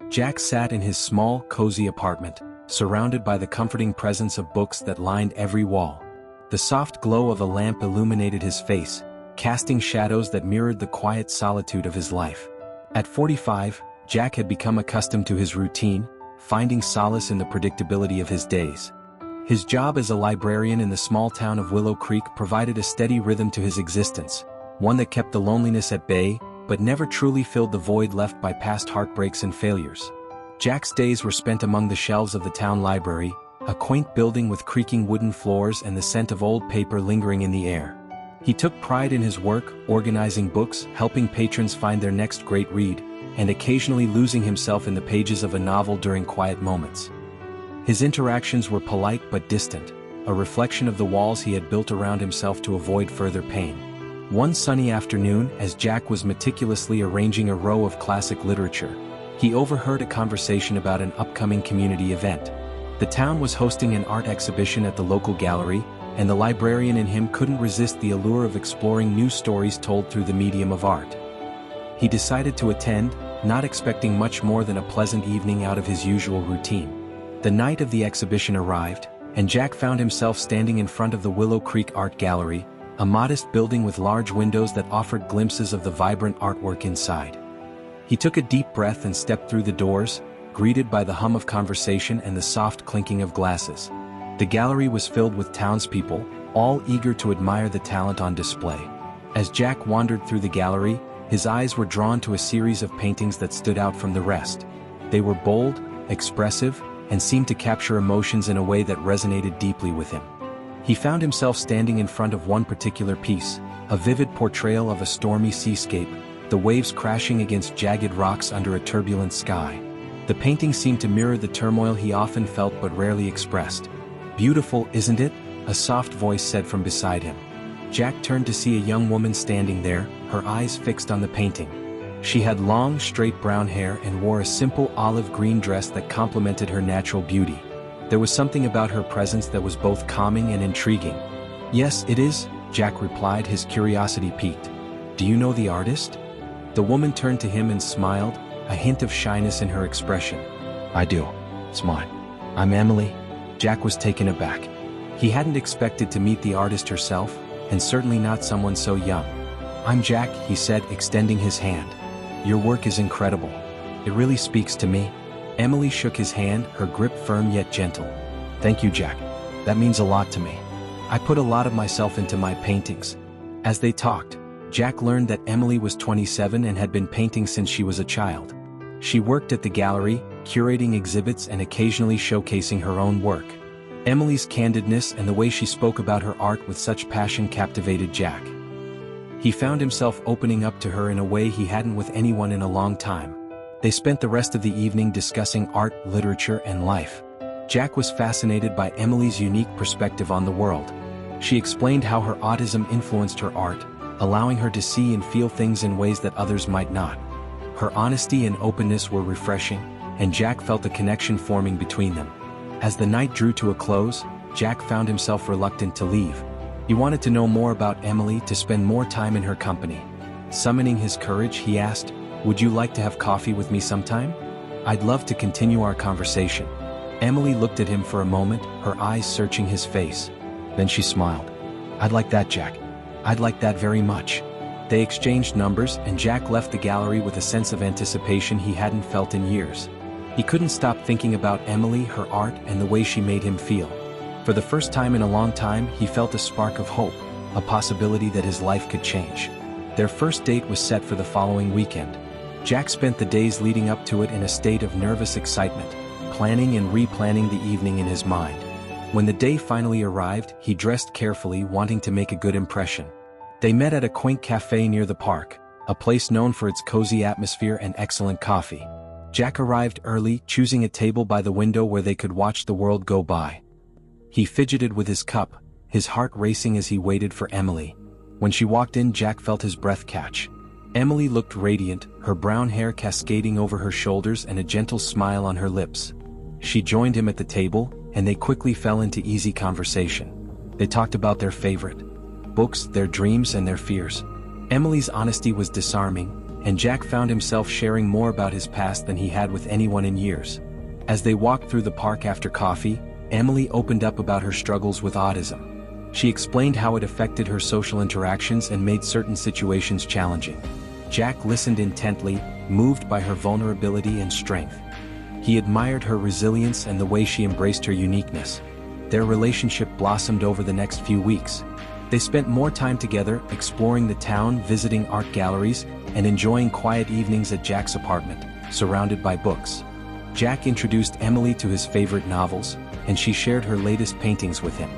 Jack sat in his small, cozy apartment, surrounded by the comforting presence of books that lined every wall. The soft glow of a lamp illuminated his face, casting shadows that mirrored the quiet solitude of his life. At 45, Jack had become accustomed to his routine, finding solace in the predictability of his days. His job as a librarian in the small town of Willow Creek provided a steady rhythm to his existence, one that kept the loneliness at bay, but never truly filled the void left by past heartbreaks and failures. Jack's days were spent among the shelves of the town library, a quaint building with creaking wooden floors and the scent of old paper lingering in the air. He took pride in his work, organizing books, helping patrons find their next great read, and occasionally losing himself in the pages of a novel during quiet moments. His interactions were polite but distant, a reflection of the walls he had built around himself to avoid further pain. One sunny afternoon, as Jack was meticulously arranging a row of classic literature, he overheard a conversation about an upcoming community event. The town was hosting an art exhibition at the local gallery, and the librarian in him couldn't resist the allure of exploring new stories told through the medium of art. He decided to attend, not expecting much more than a pleasant evening out of his usual routine. The night of the exhibition arrived, and Jack found himself standing in front of the Willow Creek Art Gallery, a modest building with large windows that offered glimpses of the vibrant artwork inside. He took a deep breath and stepped through the doors, greeted by the hum of conversation and the soft clinking of glasses. The gallery was filled with townspeople, all eager to admire the talent on display. As Jack wandered through the gallery, his eyes were drawn to a series of paintings that stood out from the rest. They were bold, expressive, and seemed to capture emotions in a way that resonated deeply with him. He found himself standing in front of one particular piece, a vivid portrayal of a stormy seascape, the waves crashing against jagged rocks under a turbulent sky. The painting seemed to mirror the turmoil he often felt but rarely expressed. "Beautiful, isn't it?" a soft voice said from beside him. Jack turned to see a young woman standing there, her eyes fixed on the painting. She had long, straight brown hair and wore a simple olive-green dress that complemented her natural beauty. There was something about her presence that was both calming and intriguing. "Yes, it is," Jack replied, his curiosity piqued. "Do you know the artist?" The woman turned to him and smiled, a hint of shyness in her expression. "I do. It's mine. I'm Emily." Jack was taken aback. He hadn't expected to meet the artist herself, and certainly not someone so young. "I'm Jack," he said, extending his hand. "Your work is incredible. It really speaks to me." Emily shook his hand, her grip firm yet gentle. "Thank you, Jack. That means a lot to me. I put a lot of myself into my paintings." As they talked, Jack learned that Emily was 27 and had been painting since she was a child. She worked at the gallery, curating exhibits and occasionally showcasing her own work. Emily's candidness and the way she spoke about her art with such passion captivated Jack. He found himself opening up to her in a way he hadn't with anyone in a long time. They spent the rest of the evening discussing art, literature, and life. Jack was fascinated by Emily's unique perspective on the world. She explained how her autism influenced her art, allowing her to see and feel things in ways that others might not. Her honesty and openness were refreshing, and Jack felt a connection forming between them. As the night drew to a close, Jack found himself reluctant to leave. He wanted to know more about Emily, to spend more time in her company. Summoning his courage, he asked, "Would you like to have coffee with me sometime? I'd love to continue our conversation." Emily looked at him for a moment, her eyes searching his face. Then she smiled. "I'd like that, Jack. I'd like that very much." They exchanged numbers, and Jack left the gallery with a sense of anticipation he hadn't felt in years. He couldn't stop thinking about Emily, her art, and the way she made him feel. For the first time in a long time, he felt a spark of hope, a possibility that his life could change. Their first date was set for the following weekend. Jack spent the days leading up to it in a state of nervous excitement, planning and replanning the evening in his mind. When the day finally arrived, he dressed carefully, wanting to make a good impression. They met at a quaint cafe near the park, a place known for its cozy atmosphere and excellent coffee. Jack arrived early, choosing a table by the window where they could watch the world go by. He fidgeted with his cup, his heart racing as he waited for Emily. When she walked in, Jack felt his breath catch. Emily looked radiant, her brown hair cascading over her shoulders and a gentle smile on her lips. She joined him at the table, and they quickly fell into easy conversation. They talked about their favorite books, their dreams, and their fears. Emily's honesty was disarming, and Jack found himself sharing more about his past than he had with anyone in years. As they walked through the park after coffee, Emily opened up about her struggles with autism. She explained how it affected her social interactions and made certain situations challenging. Jack listened intently, moved by her vulnerability and strength. He admired her resilience and the way she embraced her uniqueness. Their relationship blossomed over the next few weeks. They spent more time together, exploring the town, visiting art galleries, and enjoying quiet evenings at Jack's apartment, surrounded by books. Jack introduced Emily to his favorite novels, and she shared her latest paintings with him.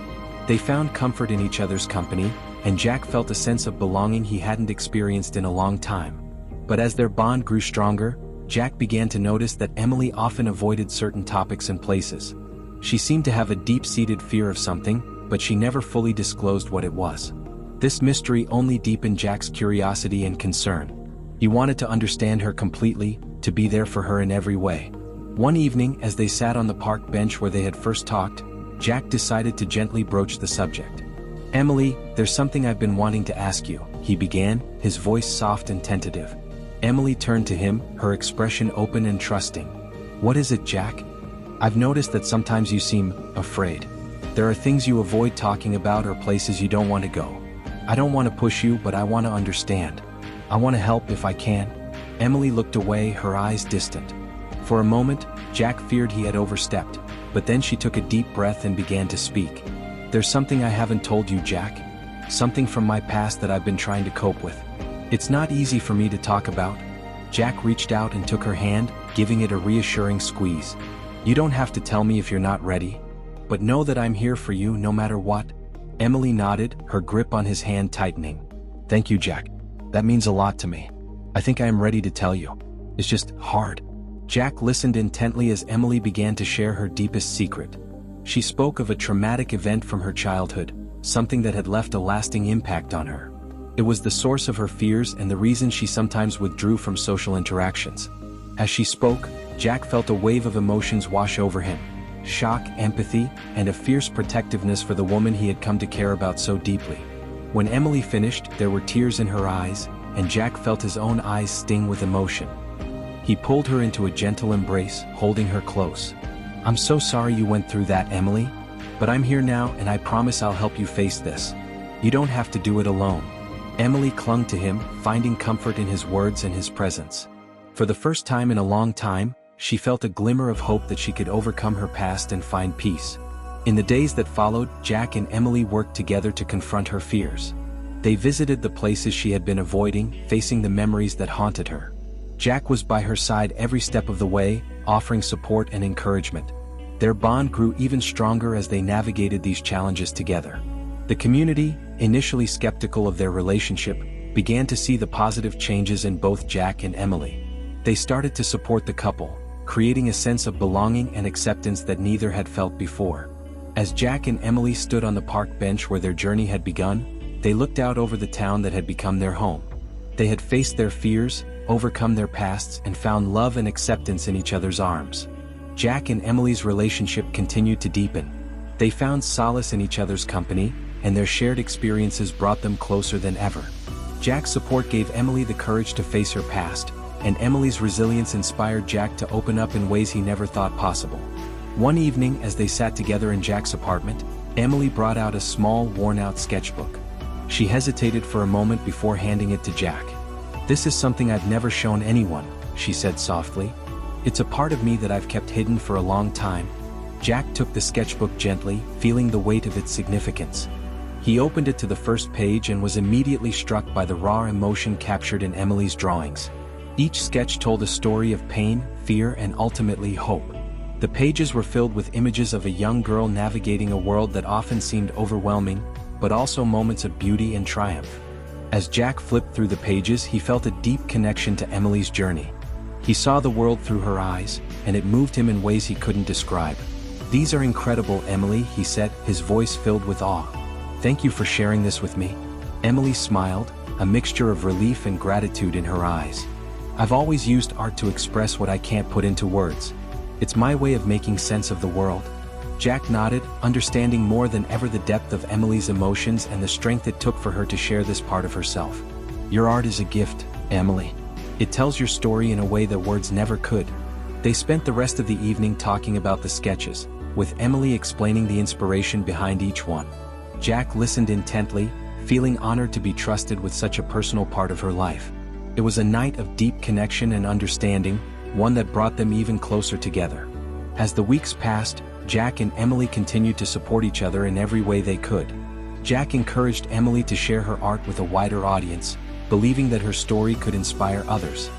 They found comfort in each other's company, and Jack felt a sense of belonging he hadn't experienced in a long time. But as their bond grew stronger, Jack began to notice that Emily often avoided certain topics and places. She seemed to have a deep-seated fear of something, but she never fully disclosed what it was. This mystery only deepened Jack's curiosity and concern. He wanted to understand her completely, to be there for her in every way. One evening, as they sat on the park bench where they had first talked, Jack decided to gently broach the subject. "Emily, there's something I've been wanting to ask you," he began, his voice soft and tentative. Emily turned to him, her expression open and trusting. "What is it, Jack? I've noticed that sometimes you seem afraid. There are things you avoid talking about or places you don't want to go. I don't want to push you, but I want to understand. I want to help if I can." Emily looked away, her eyes distant. For a moment, Jack feared he had overstepped, but then she took a deep breath and began to speak. "There's something I haven't told you, Jack. Something from my past that I've been trying to cope with. It's not easy for me to talk about." Jack reached out and took her hand, giving it a reassuring squeeze. "You don't have to tell me if you're not ready. But know that I'm here for you no matter what." Emily nodded, her grip on his hand tightening. "Thank you, Jack. That means a lot to me. I think I am ready to tell you. It's just hard." Jack listened intently as Emily began to share her deepest secret. She spoke of a traumatic event from her childhood, something that had left a lasting impact on her. It was the source of her fears and the reason she sometimes withdrew from social interactions. As she spoke, Jack felt a wave of emotions wash over him. Shock, empathy, and a fierce protectiveness for the woman he had come to care about so deeply. When Emily finished, there were tears in her eyes, and Jack felt his own eyes sting with emotion. He pulled her into a gentle embrace, holding her close. "I'm so sorry you went through that, Emily. But I'm here now and I promise I'll help you face this. You don't have to do it alone." Emily clung to him, finding comfort in his words and his presence. For the first time in a long time, she felt a glimmer of hope that she could overcome her past and find peace. In the days that followed, Jack and Emily worked together to confront her fears. They visited the places she had been avoiding, facing the memories that haunted her. Jack was by her side every step of the way, offering support and encouragement. Their bond grew even stronger as they navigated these challenges together. The community, initially skeptical of their relationship, began to see the positive changes in both Jack and Emily. They started to support the couple, creating a sense of belonging and acceptance that neither had felt before. As Jack and Emily stood on the park bench where their journey had begun, they looked out over the town that had become their home. They had faced their fears, overcome their pasts, and found love and acceptance in each other's arms. Jack and Emily's relationship continued to deepen. They found solace in each other's company, and their shared experiences brought them closer than ever. Jack's support gave Emily the courage to face her past, and Emily's resilience inspired Jack to open up in ways he never thought possible. One evening, as they sat together in Jack's apartment, Emily brought out a small, worn-out sketchbook. She hesitated for a moment before handing it to Jack. "This is something I've never shown anyone," she said softly. "It's a part of me that I've kept hidden for a long time." Jack took the sketchbook gently, feeling the weight of its significance. He opened it to the first page and was immediately struck by the raw emotion captured in Emily's drawings. Each sketch told a story of pain, fear, and ultimately hope. The pages were filled with images of a young girl navigating a world that often seemed overwhelming, but also moments of beauty and triumph. As Jack flipped through the pages, he felt a deep connection to Emily's journey. He saw the world through her eyes, and it moved him in ways he couldn't describe. "These are incredible, Emily," he said, his voice filled with awe. "Thank you for sharing this with me." Emily smiled, a mixture of relief and gratitude in her eyes. "I've always used art to express what I can't put into words. It's my way of making sense of the world." Jack nodded, understanding more than ever the depth of Emily's emotions and the strength it took for her to share this part of herself. "Your art is a gift, Emily. It tells your story in a way that words never could. They spent the rest of the evening talking about the sketches, with Emily explaining the inspiration behind each one. Jack listened intently, feeling honored to be trusted with such a personal part of her life. It was a night of deep connection and understanding, one that brought them even closer together. As the weeks passed, Jack and Emily continued to support each other in every way they could. Jack encouraged Emily to share her art with a wider audience, believing that her story could inspire others.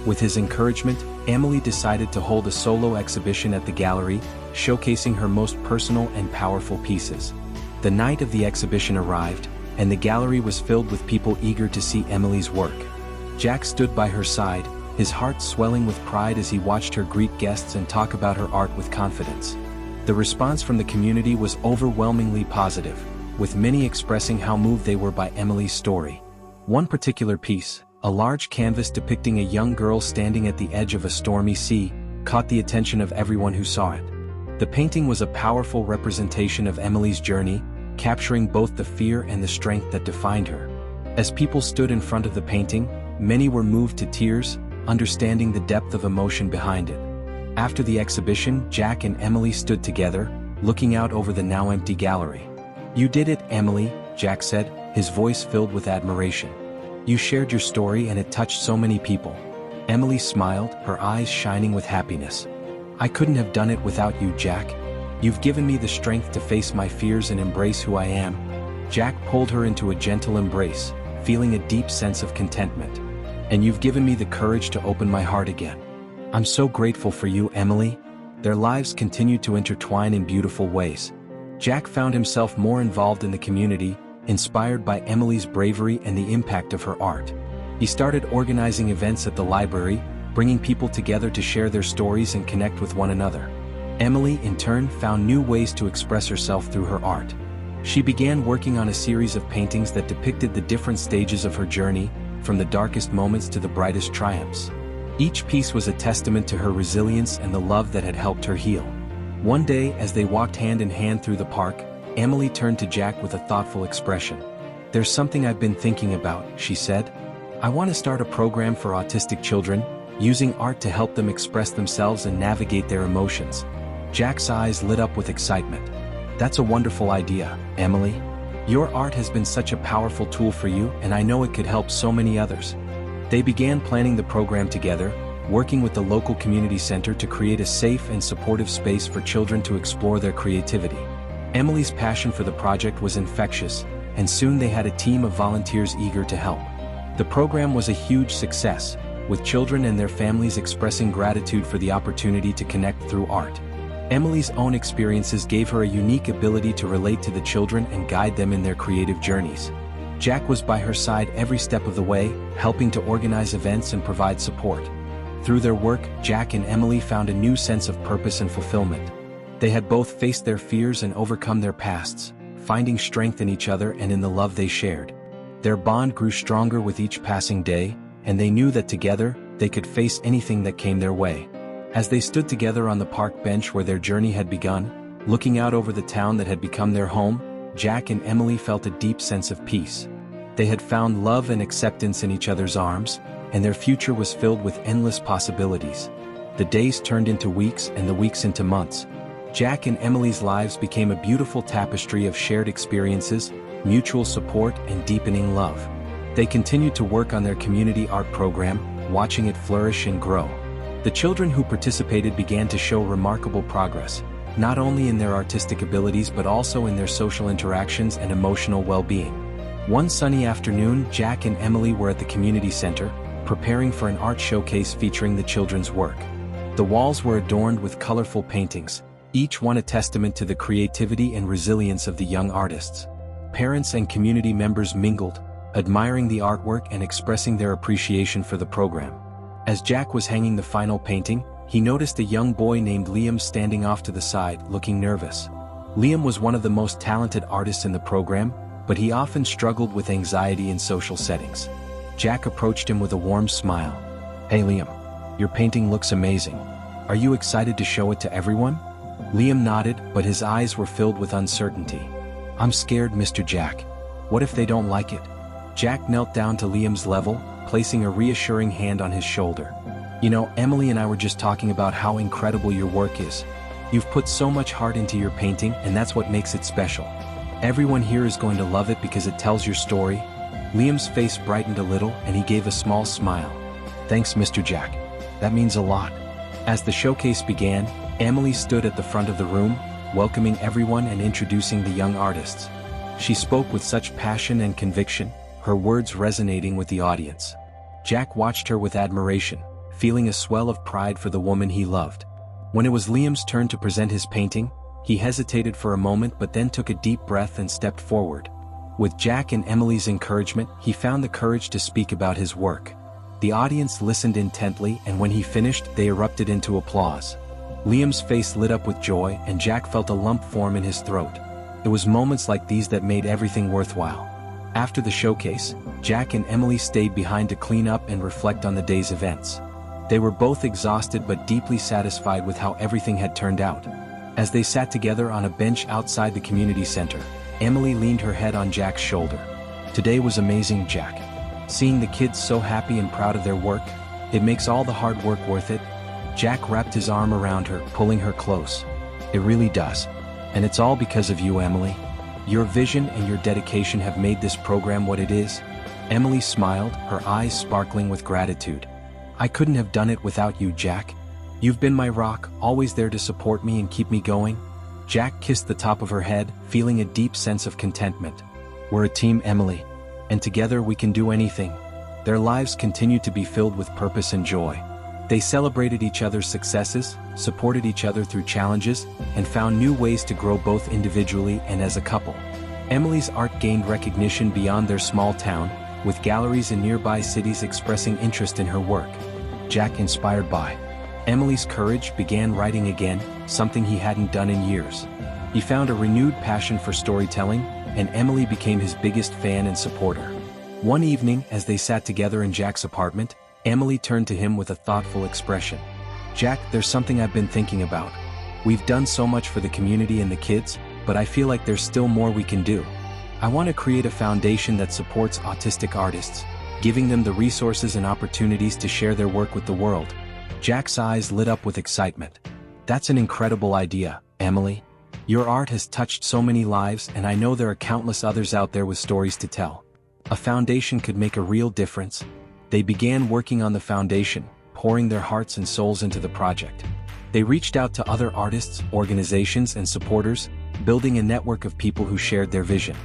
With his encouragement, Emily decided to hold a solo exhibition at the gallery, showcasing her most personal and powerful pieces. The night of the exhibition arrived, and the gallery was filled with people eager to see Emily's work. Jack stood by her side, his heart swelling with pride as he watched her greet guests and talk about her art with confidence. The response from the community was overwhelmingly positive, with many expressing how moved they were by Emily's story. One particular piece, a large canvas depicting a young girl standing at the edge of a stormy sea, caught the attention of everyone who saw it. The painting was a powerful representation of Emily's journey, capturing both the fear and the strength that defined her. As people stood in front of the painting, many were moved to tears, understanding the depth of emotion behind it. After the exhibition, Jack and Emily stood together, looking out over the now empty gallery. "You did it, Emily," Jack said, his voice filled with admiration. "You shared your story and it touched so many people." Emily smiled, her eyes shining with happiness. "I couldn't have done it without you, Jack. You've given me the strength to face my fears and embrace who I am." Jack pulled her into a gentle embrace, feeling a deep sense of contentment. "And you've given me the courage to open my heart again. I'm so grateful for you, Emily." Their lives continued to intertwine in beautiful ways. Jack found himself more involved in the community, inspired by Emily's bravery and the impact of her art. He started organizing events at the library, bringing people together to share their stories and connect with one another. Emily, in turn, found new ways to express herself through her art. She began working on a series of paintings that depicted the different stages of her journey, from the darkest moments to the brightest triumphs. Each piece was a testament to her resilience and the love that had helped her heal. One day, as they walked hand in hand through the park, Emily turned to Jack with a thoughtful expression. "There's something I've been thinking about," she said. "I want to start a program for autistic children, using art to help them express themselves and navigate their emotions." Jack's eyes lit up with excitement. "That's a wonderful idea, Emily. Your art has been such a powerful tool for you, and I know it could help so many others." They began planning the program together, working with the local community center to create a safe and supportive space for children to explore their creativity. Emily's passion for the project was infectious, and soon they had a team of volunteers eager to help. The program was a huge success, with children and their families expressing gratitude for the opportunity to connect through art. Emily's own experiences gave her a unique ability to relate to the children and guide them in their creative journeys. Jack was by her side every step of the way, helping to organize events and provide support. Through their work, Jack and Emily found a new sense of purpose and fulfillment. They had both faced their fears and overcome their pasts, finding strength in each other and in the love they shared. Their bond grew stronger with each passing day, and they knew that together, they could face anything that came their way. As they stood together on the park bench where their journey had begun, looking out over the town that had become their home, Jack and Emily felt a deep sense of peace. They had found love and acceptance in each other's arms, and their future was filled with endless possibilities. The days turned into weeks and the weeks into months. Jack and Emily's lives became a beautiful tapestry of shared experiences, mutual support, and deepening love. They continued to work on their community art program, watching it flourish and grow. The children who participated began to show remarkable progress, not only in their artistic abilities but also in their social interactions and emotional well-being. One sunny afternoon, Jack and Emily were at the community center, preparing for an art showcase featuring the children's work. The walls were adorned with colorful paintings, each one a testament to the creativity and resilience of the young artists. Parents and community members mingled, admiring the artwork and expressing their appreciation for the program. As Jack was hanging the final painting, he noticed a young boy named Liam standing off to the side, looking nervous. Liam was one of the most talented artists in the program, but he often struggled with anxiety in social settings. Jack approached him with a warm smile. "Hey Liam, your painting looks amazing. Are you excited to show it to everyone?" Liam nodded, but his eyes were filled with uncertainty. "I'm scared, Mr. Jack. What if they don't like it?" Jack knelt down to Liam's level, placing a reassuring hand on his shoulder. "You know, Emily and I were just talking about how incredible your work is. You've put so much heart into your painting, and that's what makes it special. Everyone here is going to love it because it tells your story." Liam's face brightened a little and he gave a small smile. "Thanks, Mr. Jack. That means a lot." As the showcase began, Emily stood at the front of the room, welcoming everyone and introducing the young artists. She spoke with such passion and conviction, her words resonating with the audience. Jack watched her with admiration, feeling a swell of pride for the woman he loved. When it was Liam's turn to present his painting, he hesitated for a moment but then took a deep breath and stepped forward. With Jack and Emily's encouragement, he found the courage to speak about his work. The audience listened intently, and when he finished, they erupted into applause. Liam's face lit up with joy, and Jack felt a lump form in his throat. It was moments like these that made everything worthwhile. After the showcase, Jack and Emily stayed behind to clean up and reflect on the day's events. They were both exhausted but deeply satisfied with how everything had turned out. As they sat together on a bench outside the community center, Emily leaned her head on Jack's shoulder. "Today was amazing, Jack. Seeing the kids so happy and proud of their work, it makes all the hard work worth it." Jack wrapped his arm around her, pulling her close. "It really does. And it's all because of you, Emily. Your vision and your dedication have made this program what it is." Emily smiled, her eyes sparkling with gratitude. "I couldn't have done it without you, Jack. You've been my rock, always there to support me and keep me going." Jack kissed the top of her head, feeling a deep sense of contentment. "We're a team, Emily. And together we can do anything." Their lives continued to be filled with purpose and joy. They celebrated each other's successes, supported each other through challenges, and found new ways to grow both individually and as a couple. Emily's art gained recognition beyond their small town, with galleries in nearby cities expressing interest in her work. Jack, inspired by Emily's courage, began writing again, something he hadn't done in years. He found a renewed passion for storytelling, and Emily became his biggest fan and supporter. One evening, as they sat together in Jack's apartment, Emily turned to him with a thoughtful expression. "Jack, there's something I've been thinking about. We've done so much for the community and the kids, but I feel like there's still more we can do. I want to create a foundation that supports autistic artists, giving them the resources and opportunities to share their work with the world." Jack's eyes lit up with excitement. "That's an incredible idea, Emily. Your art has touched so many lives, and I know there are countless others out there with stories to tell. A foundation could make a real difference." They began working on the foundation, pouring their hearts and souls into the project. They reached out to other artists, organizations, and supporters, building a network of people who shared their vision.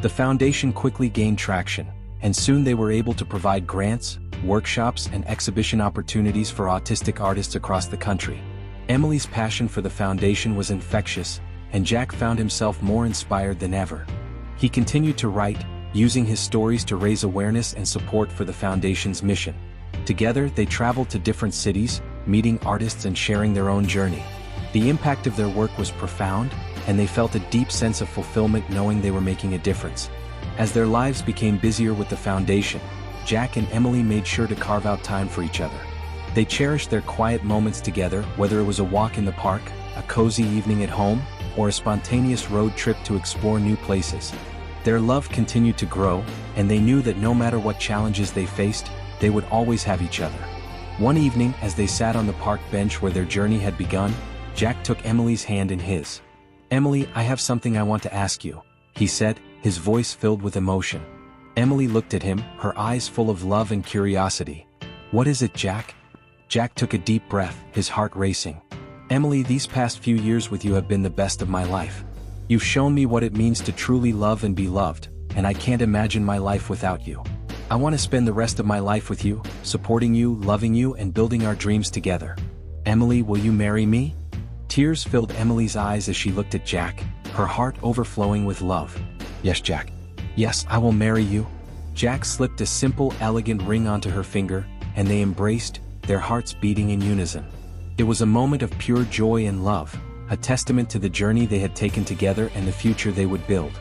The foundation quickly gained traction, and soon they were able to provide grants, workshops, and exhibition opportunities for autistic artists across the country. Emily's passion for the foundation was infectious, and Jack found himself more inspired than ever. He continued to write, using his stories to raise awareness and support for the foundation's mission. Together, they traveled to different cities, meeting artists and sharing their own journey. The impact of their work was profound, and they felt a deep sense of fulfillment knowing they were making a difference. As their lives became busier with the foundation, Jack and Emily made sure to carve out time for each other. They cherished their quiet moments together, whether it was a walk in the park, a cozy evening at home, or a spontaneous road trip to explore new places. Their love continued to grow, and they knew that no matter what challenges they faced, they would always have each other. One evening, as they sat on the park bench where their journey had begun, Jack took Emily's hand in his. "Emily, I have something I want to ask you," he said, his voice filled with emotion. Emily looked at him, her eyes full of love and curiosity. "What is it, Jack?" Jack took a deep breath, his heart racing. "Emily, these past few years with you have been the best of my life. You've shown me what it means to truly love and be loved, and I can't imagine my life without you. I want to spend the rest of my life with you, supporting you, loving you, and building our dreams together. Emily, will you marry me?" Tears filled Emily's eyes as she looked at Jack, her heart overflowing with love. "Yes, Jack. Yes, I will marry you." Jack slipped a simple, elegant ring onto her finger, and they embraced, their hearts beating in unison. It was a moment of pure joy and love, a testament to the journey they had taken together and the future they would build.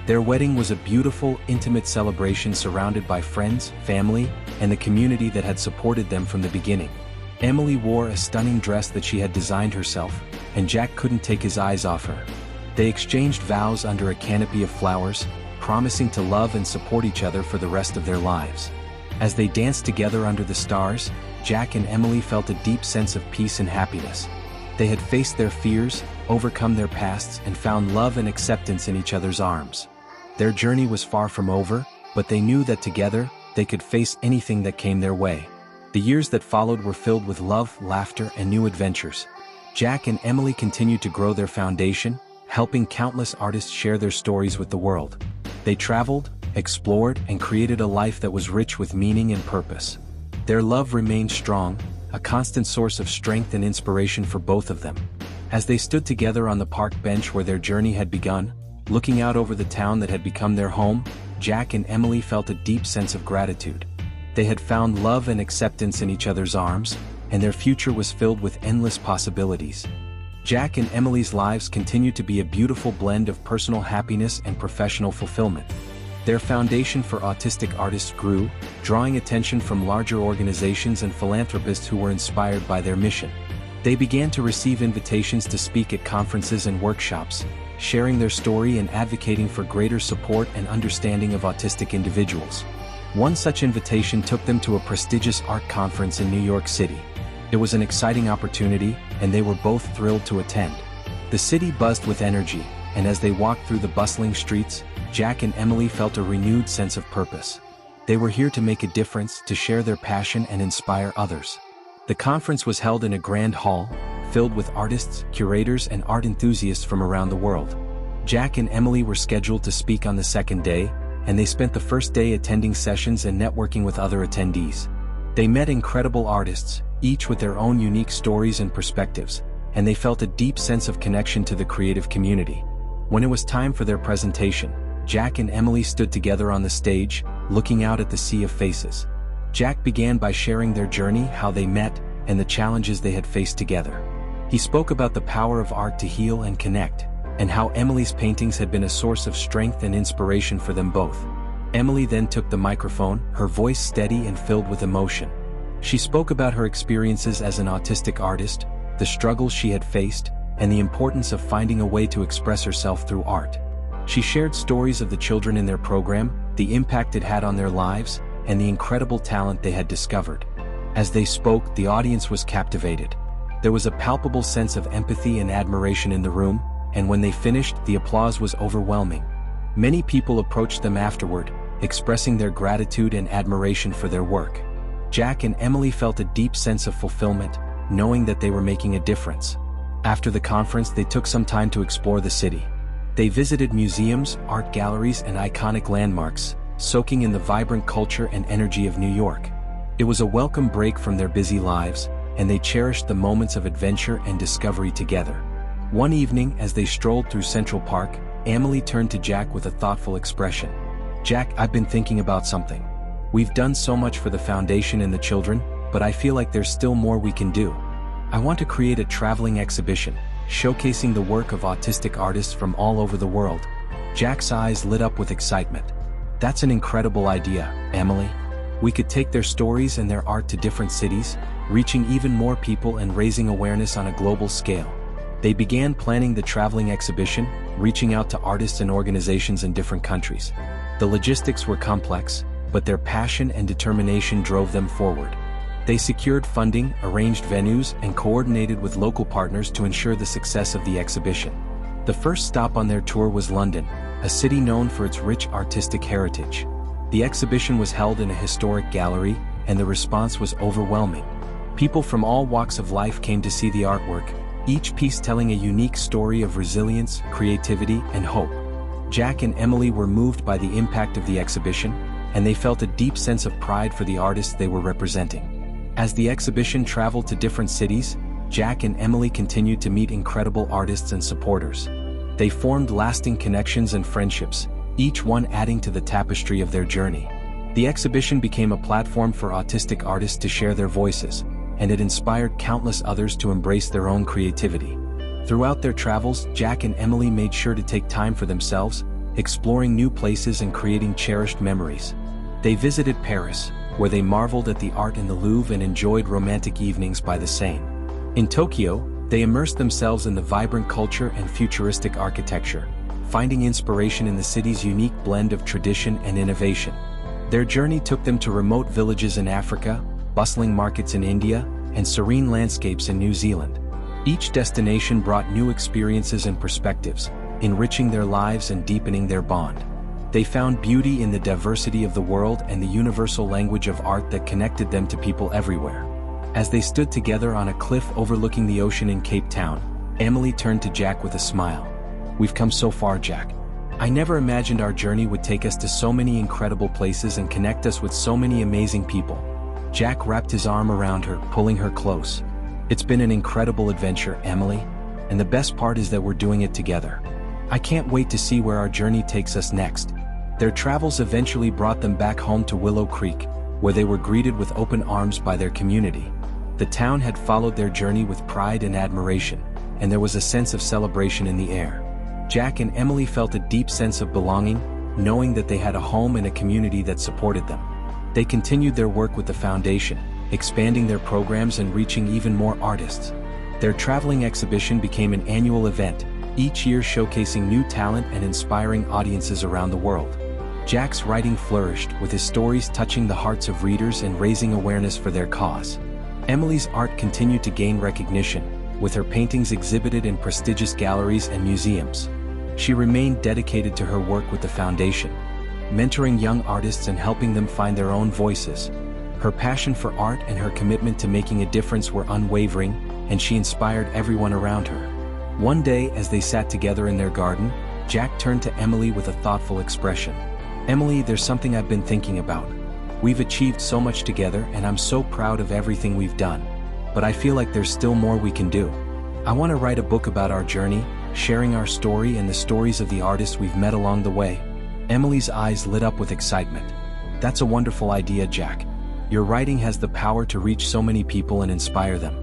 Their wedding was a beautiful, intimate celebration surrounded by friends, family, and the community that had supported them from the beginning. Emily wore a stunning dress that she had designed herself, and Jack couldn't take his eyes off her. They exchanged vows under a canopy of flowers, promising to love and support each other for the rest of their lives. As they danced together under the stars, Jack and Emily felt a deep sense of peace and happiness. They had faced their fears, overcome their pasts, and found love and acceptance in each other's arms. Their journey was far from over, but they knew that together, they could face anything that came their way. The years that followed were filled with love, laughter, and new adventures. Jack and Emily continued to grow their foundation, helping countless artists share their stories with the world. They traveled, explored, and created a life that was rich with meaning and purpose. Their love remained strong, a constant source of strength and inspiration for both of them. As they stood together on the park bench where their journey had begun, looking out over the town that had become their home, Jack and Emily felt a deep sense of gratitude. They had found love and acceptance in each other's arms, and their future was filled with endless possibilities. Jack and Emily's lives continued to be a beautiful blend of personal happiness and professional fulfillment. Their foundation for autistic artists grew, drawing attention from larger organizations and philanthropists who were inspired by their mission. They began to receive invitations to speak at conferences and workshops, sharing their story and advocating for greater support and understanding of autistic individuals. One such invitation took them to a prestigious art conference in New York City. It was an exciting opportunity, and they were both thrilled to attend. The city buzzed with energy, and as they walked through the bustling streets, Jack and Emily felt a renewed sense of purpose. They were here to make a difference, to share their passion and inspire others. The conference was held in a grand hall, filled with artists, curators, and art enthusiasts from around the world. Jack and Emily were scheduled to speak on the second day, and they spent the first day attending sessions and networking with other attendees. They met incredible artists, each with their own unique stories and perspectives, and they felt a deep sense of connection to the creative community. When it was time for their presentation, Jack and Emily stood together on the stage, looking out at the sea of faces. Jack began by sharing their journey, how they met, and the challenges they had faced together. He spoke about the power of art to heal and connect, and how Emily's paintings had been a source of strength and inspiration for them both. Emily then took the microphone, her voice steady and filled with emotion. She spoke about her experiences as an autistic artist, the struggles she had faced, and the importance of finding a way to express herself through art. She shared stories of the children in their program, the impact it had on their lives, and the incredible talent they had discovered. As they spoke, the audience was captivated. There was a palpable sense of empathy and admiration in the room, and when they finished, the applause was overwhelming. Many people approached them afterward, expressing their gratitude and admiration for their work. Jack and Emily felt a deep sense of fulfillment, knowing that they were making a difference. After the conference, they took some time to explore the city. They visited museums, art galleries, and iconic landmarks, soaking in the vibrant culture and energy of New York. It was a welcome break from their busy lives, and they cherished the moments of adventure and discovery together. One evening, as they strolled through Central Park, Emily turned to Jack with a thoughtful expression. "Jack, I've been thinking about something. We've done so much for the foundation and the children, but I feel like there's still more we can do. I want to create a traveling exhibition, showcasing the work of autistic artists from all over the world." Jack's eyes lit up with excitement. "That's an incredible idea, Emily. We could take their stories and their art to different cities, reaching even more people and raising awareness on a global scale." They began planning the traveling exhibition, reaching out to artists and organizations in different countries. The logistics were complex, but their passion and determination drove them forward. They secured funding, arranged venues, and coordinated with local partners to ensure the success of the exhibition. The first stop on their tour was London, a city known for its rich artistic heritage. The exhibition was held in a historic gallery, and the response was overwhelming. People from all walks of life came to see the artwork, each piece telling a unique story of resilience, creativity, and hope. Jack and Emily were moved by the impact of the exhibition, and they felt a deep sense of pride for the artists they were representing. As the exhibition traveled to different cities, Jack and Emily continued to meet incredible artists and supporters. They formed lasting connections and friendships, each one adding to the tapestry of their journey. The exhibition became a platform for autistic artists to share their voices, and it inspired countless others to embrace their own creativity. Throughout their travels, Jack and Emily made sure to take time for themselves, exploring new places and creating cherished memories. They visited Paris, where they marveled at the art in the Louvre and enjoyed romantic evenings by the Seine. In Tokyo, they immersed themselves in the vibrant culture and futuristic architecture, finding inspiration in the city's unique blend of tradition and innovation. Their journey took them to remote villages in Africa, bustling markets in India, and serene landscapes in New Zealand. Each destination brought new experiences and perspectives, enriching their lives and deepening their bond. They found beauty in the diversity of the world and the universal language of art that connected them to people everywhere. As they stood together on a cliff overlooking the ocean in Cape Town, Emily turned to Jack with a smile. "We've come so far, Jack. I never imagined our journey would take us to so many incredible places and connect us with so many amazing people." Jack wrapped his arm around her, pulling her close. "It's been an incredible adventure, Emily, and the best part is that we're doing it together. I can't wait to see where our journey takes us next." Their travels eventually brought them back home to Willow Creek, where they were greeted with open arms by their community. The town had followed their journey with pride and admiration, and there was a sense of celebration in the air. Jack and Emily felt a deep sense of belonging, knowing that they had a home and a community that supported them. They continued their work with the foundation, expanding their programs and reaching even more artists. Their traveling exhibition became an annual event, each year showcasing new talent and inspiring audiences around the world. Jack's writing flourished, with his stories touching the hearts of readers and raising awareness for their cause. Emily's art continued to gain recognition, with her paintings exhibited in prestigious galleries and museums. She remained dedicated to her work with the foundation, mentoring young artists and helping them find their own voices. Her passion for art and her commitment to making a difference were unwavering, and she inspired everyone around her. One day, as they sat together in their garden, Jack turned to Emily with a thoughtful expression. "Emily, there's something I've been thinking about. We've achieved so much together and I'm so proud of everything we've done. But I feel like there's still more we can do. I want to write a book about our journey, sharing our story and the stories of the artists we've met along the way." Emily's eyes lit up with excitement. "That's a wonderful idea, Jack. Your writing has the power to reach so many people and inspire them.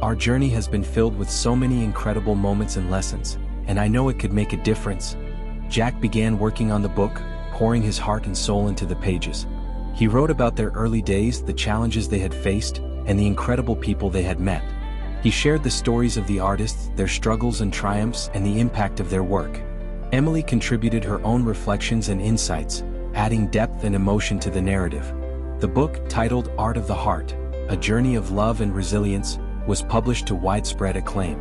Our journey has been filled with so many incredible moments and lessons, and I know it could make a difference." Jack began working on the book, pouring his heart and soul into the pages. He wrote about their early days, the challenges they had faced, and the incredible people they had met. He shared the stories of the artists, their struggles and triumphs, and the impact of their work. Emily contributed her own reflections and insights, adding depth and emotion to the narrative. The book, titled Art of the Heart, A Journey of Love and Resilience, was published to widespread acclaim.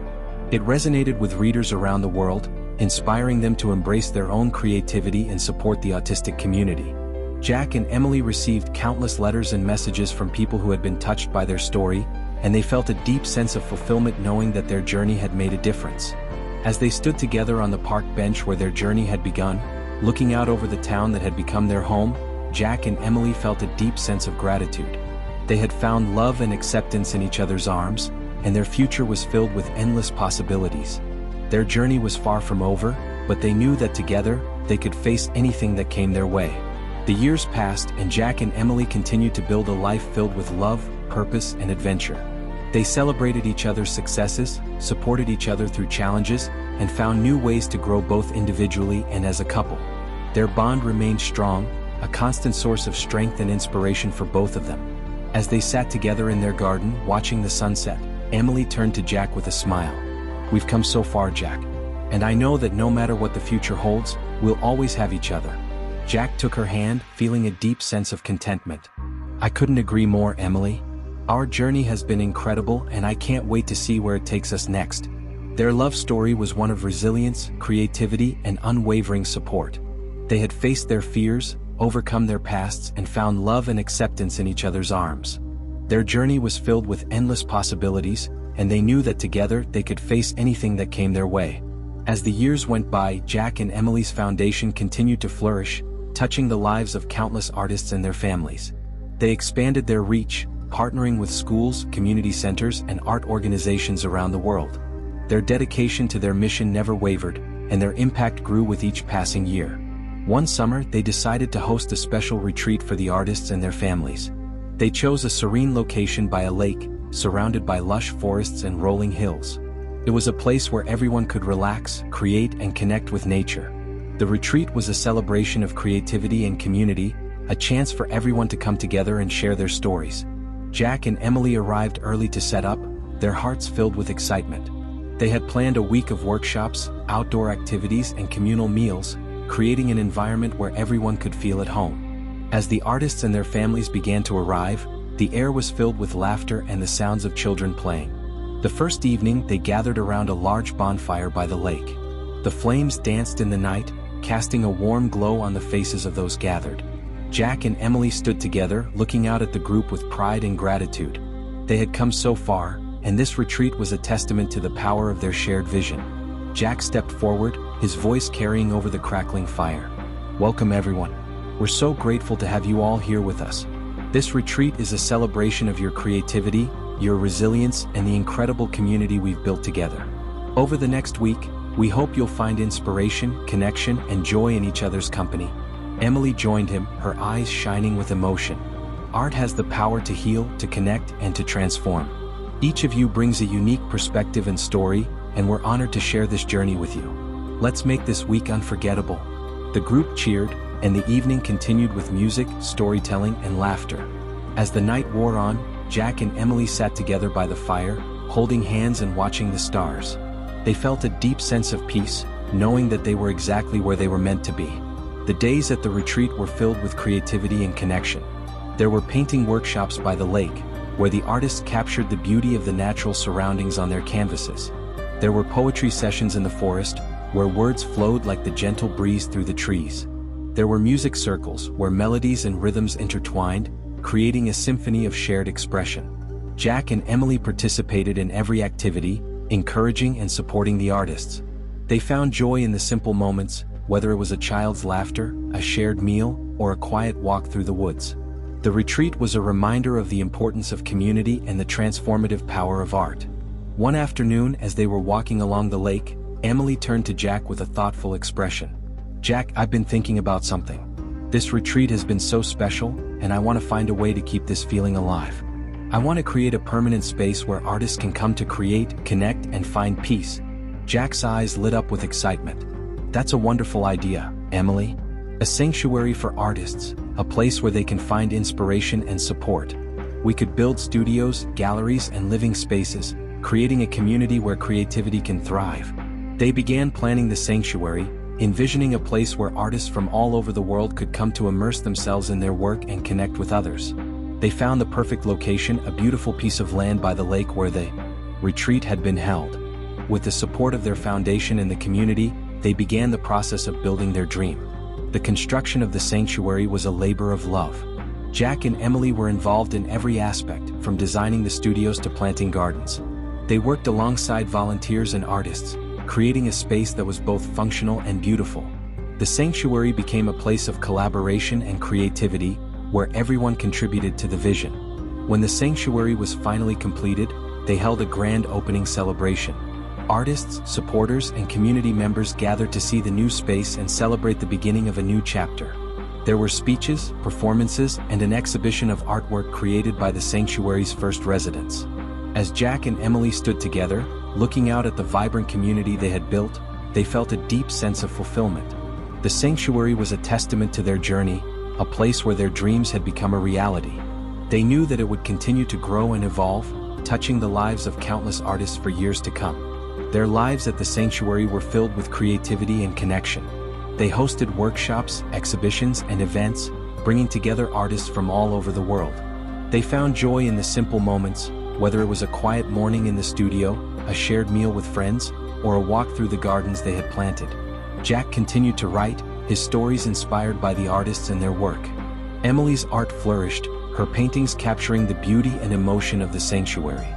It resonated with readers around the world, inspiring them to embrace their own creativity and support the autistic community. Jack and Emily received countless letters and messages from people who had been touched by their story, and they felt a deep sense of fulfillment knowing that their journey had made a difference. As they stood together on the park bench where their journey had begun, looking out over the town that had become their home, Jack and Emily felt a deep sense of gratitude. They had found love and acceptance in each other's arms, and their future was filled with endless possibilities. Their journey was far from over, but they knew that together, they could face anything that came their way. The years passed and Jack and Emily continued to build a life filled with love, purpose, and adventure. They celebrated each other's successes, supported each other through challenges, and found new ways to grow both individually and as a couple. Their bond remained strong, a constant source of strength and inspiration for both of them. As they sat together in their garden, watching the sunset, Emily turned to Jack with a smile. "We've come so far, Jack. And I know that no matter what the future holds, we'll always have each other." Jack took her hand, feeling a deep sense of contentment. "I couldn't agree more, Emily. Our journey has been incredible and I can't wait to see where it takes us next." Their love story was one of resilience, creativity, and unwavering support. They had faced their fears, overcome their pasts, and found love and acceptance in each other's arms. Their journey was filled with endless possibilities, and they knew that together they could face anything that came their way. As the years went by, Jack and Emily's foundation continued to flourish, touching the lives of countless artists and their families. They expanded their reach, partnering with schools, community centers, and art organizations around the world. Their dedication to their mission never wavered, and their impact grew with each passing year. One summer, they decided to host a special retreat for the artists and their families. They chose a serene location by a lake, surrounded by lush forests and rolling hills. It was a place where everyone could relax, create, and connect with nature. The retreat was a celebration of creativity and community, a chance for everyone to come together and share their stories. Jack and Emily arrived early to set up, their hearts filled with excitement. They had planned a week of workshops, outdoor activities, and communal meals, creating an environment where everyone could feel at home. As the artists and their families began to arrive, the air was filled with laughter and the sounds of children playing. The first evening they gathered around a large bonfire by the lake. The flames danced in the night, casting a warm glow on the faces of those gathered. Jack and Emily stood together, looking out at the group with pride and gratitude. They had come so far, and this retreat was a testament to the power of their shared vision. Jack stepped forward, his voice carrying over the crackling fire. "Welcome everyone. We're so grateful to have you all here with us. This retreat is a celebration of your creativity, your resilience, and the incredible community we've built together. Over the next week, we hope you'll find inspiration, connection, and joy in each other's company." Emily joined him, her eyes shining with emotion. Art has the power to heal, to connect, and to transform. Each of you brings a unique perspective and story, and we're honored to share this journey with you. Let's make this week unforgettable. The group cheered, and the evening continued with music, storytelling, and laughter. As the night wore on, Jack and Emily sat together by the fire, holding hands and watching the stars. They felt a deep sense of peace, knowing that they were exactly where they were meant to be. The days at the retreat were filled with creativity and connection. There were painting workshops by the lake, where the artists captured the beauty of the natural surroundings on their canvases. There were poetry sessions in the forest, where words flowed like the gentle breeze through the trees. There were music circles, where melodies and rhythms intertwined, creating a symphony of shared expression. Jack and Emily participated in every activity, encouraging and supporting the artists. They found joy in the simple moments, whether it was a child's laughter, a shared meal, or a quiet walk through the woods. The retreat was a reminder of the importance of community and the transformative power of art. One afternoon, as they were walking along the lake, Emily turned to Jack with a thoughtful expression. "Jack, I've been thinking about something. This retreat has been so special, and I want to find a way to keep this feeling alive. I want to create a permanent space where artists can come to create, connect, and find peace." Jack's eyes lit up with excitement. "That's a wonderful idea, Emily. A sanctuary for artists, a place where they can find inspiration and support. We could build studios, galleries, and living spaces, creating a community where creativity can thrive." They began planning the sanctuary, envisioning a place where artists from all over the world could come to immerse themselves in their work and connect with others. They found the perfect location, a beautiful piece of land by the lake where the retreat had been held. With the support of their foundation and the community, they began the process of building their dream. The construction of the sanctuary was a labor of love. Jack and Emily were involved in every aspect, from designing the studios to planting gardens. They worked alongside volunteers and artists, creating a space that was both functional and beautiful. The sanctuary became a place of collaboration and creativity, where everyone contributed to the vision. When the sanctuary was finally completed, they held a grand opening celebration. Artists, supporters, and community members gathered to see the new space and celebrate the beginning of a new chapter. There were speeches, performances, and an exhibition of artwork created by the sanctuary's first residents. As Jack and Emily stood together, looking out at the vibrant community they had built, they felt a deep sense of fulfillment. The sanctuary was a testament to their journey, a place where their dreams had become a reality. They knew that it would continue to grow and evolve, touching the lives of countless artists for years to come. Their lives at the sanctuary were filled with creativity and connection. They hosted workshops, exhibitions, and events, bringing together artists from all over the world. They found joy in the simple moments, whether it was a quiet morning in the studio, a shared meal with friends, or a walk through the gardens they had planted. Jack continued to write, his stories inspired by the artists and their work. Emily's art flourished, her paintings capturing the beauty and emotion of the sanctuary.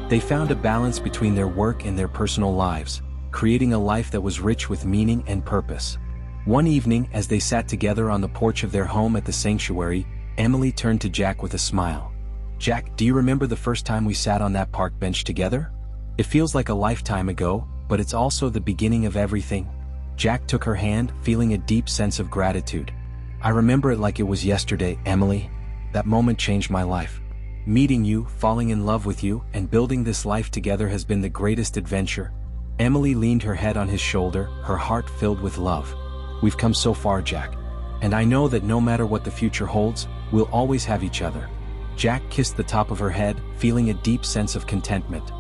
They found a balance between their work and their personal lives, creating a life that was rich with meaning and purpose. One evening, as they sat together on the porch of their home at the sanctuary, Emily turned to Jack with a smile. "Jack, do you remember the first time we sat on that park bench together? It feels like a lifetime ago, but it's also the beginning of everything." Jack took her hand, feeling a deep sense of gratitude. "I remember it like it was yesterday, Emily. That moment changed my life. Meeting you, falling in love with you, and building this life together has been the greatest adventure." Emily leaned her head on his shoulder, her heart filled with love. "We've come so far, Jack. And I know that no matter what the future holds, we'll always have each other." Jack kissed the top of her head, feeling a deep sense of contentment.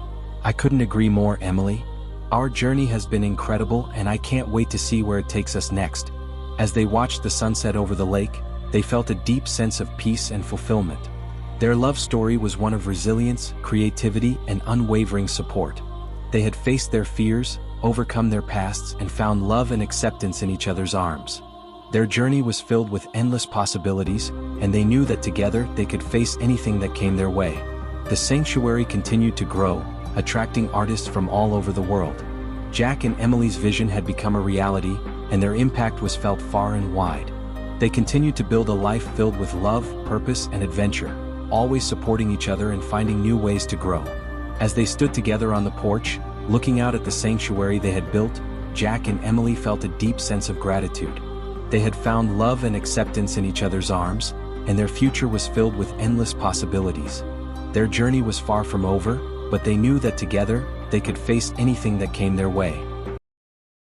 "I couldn't agree more, Emily. Our journey has been incredible and I can't wait to see where it takes us next." As they watched the sunset over the lake, they felt a deep sense of peace and fulfillment. Their love story was one of resilience, creativity, and unwavering support. They had faced their fears, overcome their pasts, and found love and acceptance in each other's arms. Their journey was filled with endless possibilities, and they knew that together they could face anything that came their way. The sanctuary continued to grow, attracting artists from all over the world. Jack and Emily's vision had become a reality, and their impact was felt far and wide. They continued to build a life filled with love, purpose, and adventure, always supporting each other and finding new ways to grow. As they stood together on the porch, looking out at the sanctuary they had built, Jack and Emily felt a deep sense of gratitude. They had found love and acceptance in each other's arms, and their future was filled with endless possibilities. Their journey was far from over, but they knew that together, they could face anything that came their way.